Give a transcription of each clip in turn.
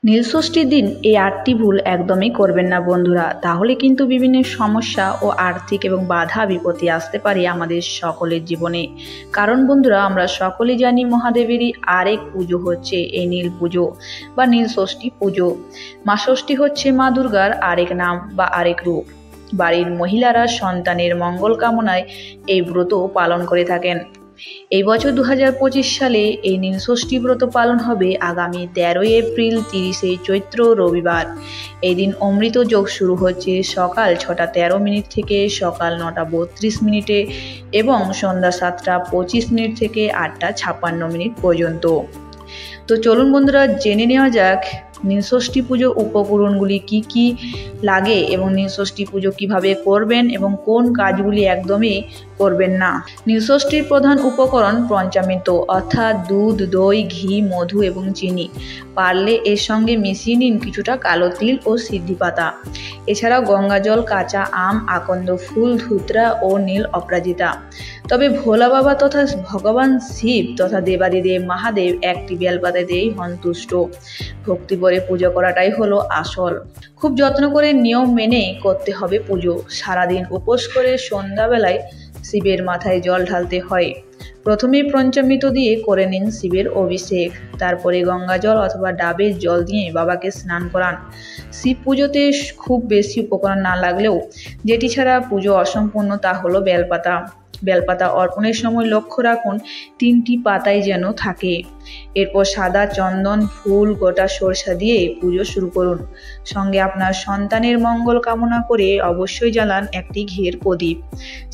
নীলষষ্ঠীর দিন এই ৮টি ভুল একদমই করবেন না বন্ধুরা, তাহলে কিন্তু বিভিন্ন সমস্যা ও আর্থিক এবং বাধা বিপত্তি আসতে পারে আমাদের সকলের জীবনে। কারণ বন্ধুরা, আমরা সকলেই জানি মহাদেবেরই আরেক পুজো হচ্ছে এই নীল পুজো বা নীলষষ্ঠী পুজো। মা ষষ্ঠী হচ্ছে মা দুর্গার আরেক নাম বা আরেক রূপ। বাড়ির মহিলারা সন্তানের মঙ্গল কামনায় এই ব্রত পালন করে থাকেন। এই বছর 2025 সালে এই নীলষষ্ঠী ব্রত পালন হবে আগামী 13 এপ্রিল 30 চৈত্র রবিবার। এই দিন অমৃত যোগ শুরু হচ্ছে সকাল 6টা 13 মিনিট থেকে সকাল 9টা 32 মিনিটে এবং সন্ধ্যা 7টা 25 মিনিট থেকে 8টা 56 মিনিট পর্যন্ত। তো চলুন বন্ধুরা, জেনে নেওয়া যাক নীলষষ্ঠী পুজো উপকরণগুলি কি কি লাগে এবং নীলষষ্ঠী পুজো কিভাবে করবেন এবং কোন কাজগুলি একদমই করবেন না। নীলষষ্ঠীর প্রধান উপকরণ পঞ্চামৃত, অর্থাৎ দুধ, দই, ঘি, মধু এবং চিনি। পারলে এর সঙ্গে মিশিয়ে নিন কিছুটা কালো তিল ও সিদ্ধি পাতা। এছাড়াও গঙ্গা জল, কাঁচা আম, আকন্দ ফুল, ধুতরা ও নীল অপরাজিতা। তবে ভোলা বাবা তথা ভগবান শিব তথা দেবাদিদেব মহাদেব একটি বেলপাতা দিয়েই সন্তুষ্ট। ভক্তি ভরে পুজো করাটাই হলো আসল। খুব যত্ন করে নিয়ম মেনে করতে হবে পুজো। সারাদিন উপোস করে সন্ধ্যাবেলায় শিবের মাথায় জল ঢালতে হয়। প্রথমে পঞ্চামৃত দিয়ে করে নিন শিবের অভিষেক, তারপরে গঙ্গা জল অথবা ডাবের জল দিয়ে বাবাকে স্নান করান। শিব পুজোতে খুব বেশি উপকরণ না লাগলেও যেটি ছাড়া পুজো অসম্পূর্ণ তা হলো বেলপাতা। বেলপাতা অর্পণের সময় লক্ষ্য রাখুন 3টি পাতায় যেন থাকে। এরপর সাদা চন্দন, ফুল, গোটা সরষা দিয়ে পুজো শুরু করুন। সঙ্গে আপনার সন্তানের মঙ্গল কামনা করে অবশ্যই জ্বালান একটি ঘিয়ের প্রদীপ।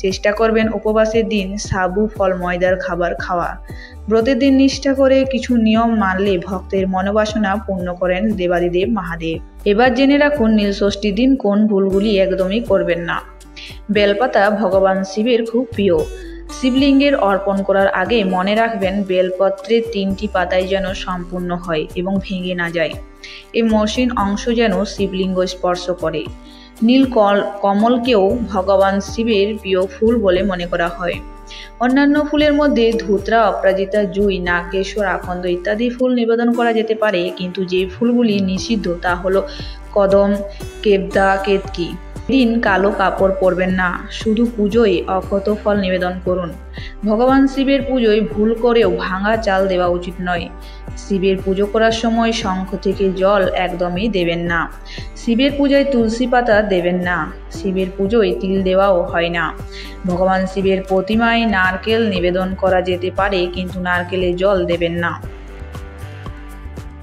চেষ্টা করবেন উপবাসের দিন সাবু, ফল, ময়দার খাবার খাওয়া। ব্রতের দিন নিষ্ঠা করে কিছু নিয়ম মানলে ভক্তের মনোবাসনা পূর্ণ করেন দেবাদিদেব মহাদেব। এবার জেনে রাখুন নীলষষ্ঠীর দিন কোন ভুলগুলি একদমই করবেন না। বেলপাতা ভগবান শিবের খুব প্রিয়। শিবলিঙ্গের অর্পণ করার আগে মনে রাখবেন বেলপত্রের 3টি পাতায় যেন সম্পূর্ণ হয় এবং ভেঙে না যায়। এই মসৃণ অংশ যেন শিবলিঙ্গ স্পর্শ করে। নীল কমলকেও ভগবান শিবের প্রিয় ফুল বলে মনে করা হয়। অন্যান্য ফুলের মধ্যে ধুতরা, অপরাজিতা, জুই, নাগেশ্বর, আকন্দ ইত্যাদি ফুল নিবেদন করা যেতে পারে, কিন্তু যে ফুলগুলি নিষিদ্ধ তা হলো কদম, কেবদা, কেতকী। দিন কালো কাপড় পরবেন না, শুধু পুজোয় অক্ষত ফল নিবেদন করুন। ভগবান শিবের পুজোয় ভুল করেও ভাঙা চাল দেওয়া উচিত নয়। শিবের পুজো করার সময় শঙ্খ থেকে জল একদমই দেবেন না। শিবের পূজায় তুলসী পাতা দেবেন না। শিবের পুজোয় তিল দেওয়াও হয় না। ভগবান শিবের প্রতিমায় নারকেল নিবেদন করা যেতে পারে, কিন্তু নারকেলে জল দেবেন না।